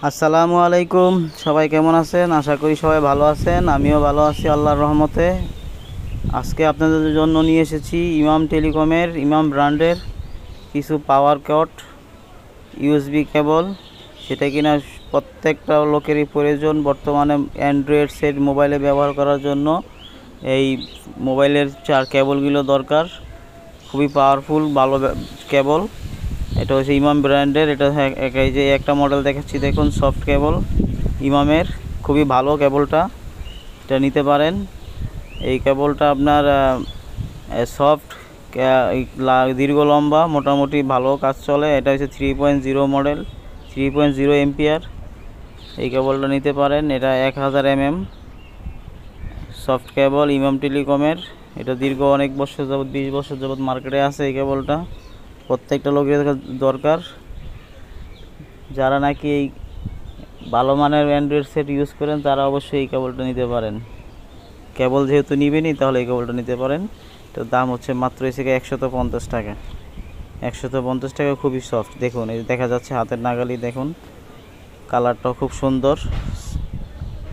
আসসালামু আলাইকুম। সবাই কেমন আছেন? আশা করি সবাই ভালো আছেন। আমিও ভালো আছি আল্লাহর রহমতে। আজকে আপনাদের জন্য নিয়ে এসেছি ইমাম টেলিকমের ইমাম ব্র্যান্ডের কিছু পাওয়ার কট ইউএসবি কেবল, সেটা কিনা প্রত্যেকটা লোকেরই প্রয়োজন বর্তমানে অ্যান্ড্রয়েড সেট মোবাইলে ব্যবহার করার জন্য। এই মোবাইলের কেবলগুলো দরকার, খুবই পাওয়ারফুল ভালো কেবল। এটা হচ্ছে ইমাম ব্র্যান্ডের। এটা এই যে একটা মডেল দেখাচ্ছি, দেখুন সফট কেবল ইমামের, খুবই ভালো কেবলটা, এটা নিতে পারেন। এই কেবলটা আপনার সফট, দীর্ঘ লম্বা, মোটামুটি ভালো কাজ চলে। এটা হচ্ছে 3.0 মডেল, 3.0 এম্পিয়ার। এই কেবলটা নিতে পারেন। এটা 1000 mm সফট কেবল ইমাম টেলিকমের। এটা দীর্ঘ অনেক বছর যাবৎ, 20 বছর যাবৎ মার্কেটে আছে। এই কেবলটা প্রত্যেকটা লোকের দরকার, যারা নাকি এই ভালো মানের অ্যান্ড্রয়েড সেট ইউজ করেন তারা অবশ্যই এই কেবলটা নিতে পারেন। কেবল যেহেতু নিবেনই, তাহলে এই কেবলটা নিতে পারেন। এটার দাম হচ্ছে মাত্র এসে 150 টাকা। 150 টাকা, খুবই সফট। দেখুন, এই দেখা যাচ্ছে হাতের নাগালি, দেখুন কালারটাও খুব সুন্দর।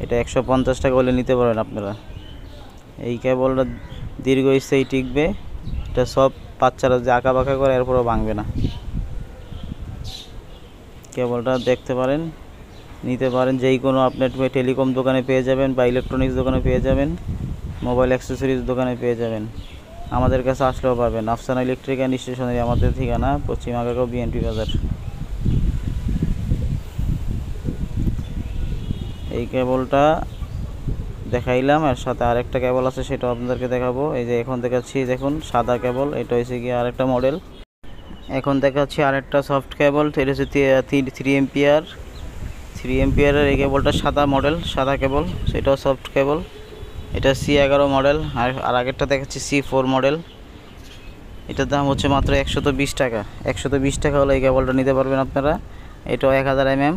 এটা 150 টাকা হলে নিতে পারেন আপনারা। এই কেবলটা দীর্ঘস্থায়ী টিকবে। এটা সব বাচ্চারা যে আঁকা বাঁকা করে এরপরও ভাঙবে না। কেবলটা দেখতে পারেন, নিতে পারেন। যেই কোনো আপনার টেলিকম দোকানে পেয়ে যাবেন, বা ইলেকট্রনিক্স দোকানে পেয়ে যাবেন, মোবাইল অ্যাক্সেসরিজ দোকানে পেয়ে যাবেন। আমাদের কাছে আসলেও পাবেন। আফসানা ইলেকট্রিক অ্যান্ড স্টেশনারি আমাদের ঠিকানা, পশ্চিম আগারগাঁও, বিএনপি বাজার। এই কেবলটা দেখাইলাম, এর সাথে আরেকটা কেবল আছে, সেটাও আপনাদেরকে দেখাবো। এই যে এখন দেখাচ্ছি, দেখুন সাদা কেবল। এটা হচ্ছে গিয়ে আরেকটা মডেল। এখন দেখাচ্ছি আরেকটা সফট কেবল। এটা হচ্ছে 3 এম্পিয়ার, 3 এম্পিয়ারের এই কেবলটা সাদা মডেল, সাদা কেবল, সেটাও সফট কেবল। এটা C11 মডেল। আর আগেরটা দেখাচ্ছি C4 মডেল। এটার দাম হচ্ছে মাত্র 120 টাকা। 120 টাকা হলে এই কেবলটা নিতে পারবেন আপনারা। এটাও 1000 mm।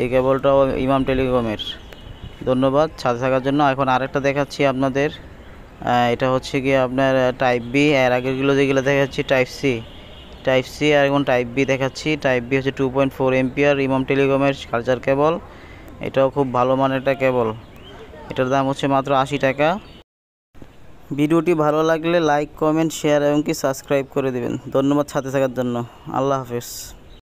এই কেবলটাও ইমাম টেলিকমের। ধন্যবাদ সাথে থাকার জন্য। এখন আরেকটা দেখাচ্ছি আপনাদের। এটা হচ্ছে গিয়ে আপনার টাইপ বি। এর আগেরগুলো যেগুলো দেখাচ্ছি টাইপ সি, আর এখন টাইপ বি দেখাচ্ছি। টাইপ বি হচ্ছে 2.4 এম্পিয়ার ইমাম টেলিকমের কালচার কেবল। এটাও খুব ভালো মানের একটা কেবল। এটার দাম হচ্ছে মাত্র 80 টাকা। ভিডিওটি ভালো লাগলে লাইক, কমেন্ট, শেয়ার এবং কি সাবস্ক্রাইব করে দেবেন। ধন্যবাদ সাথে থাকার জন্য। আল্লাহ হাফেজ।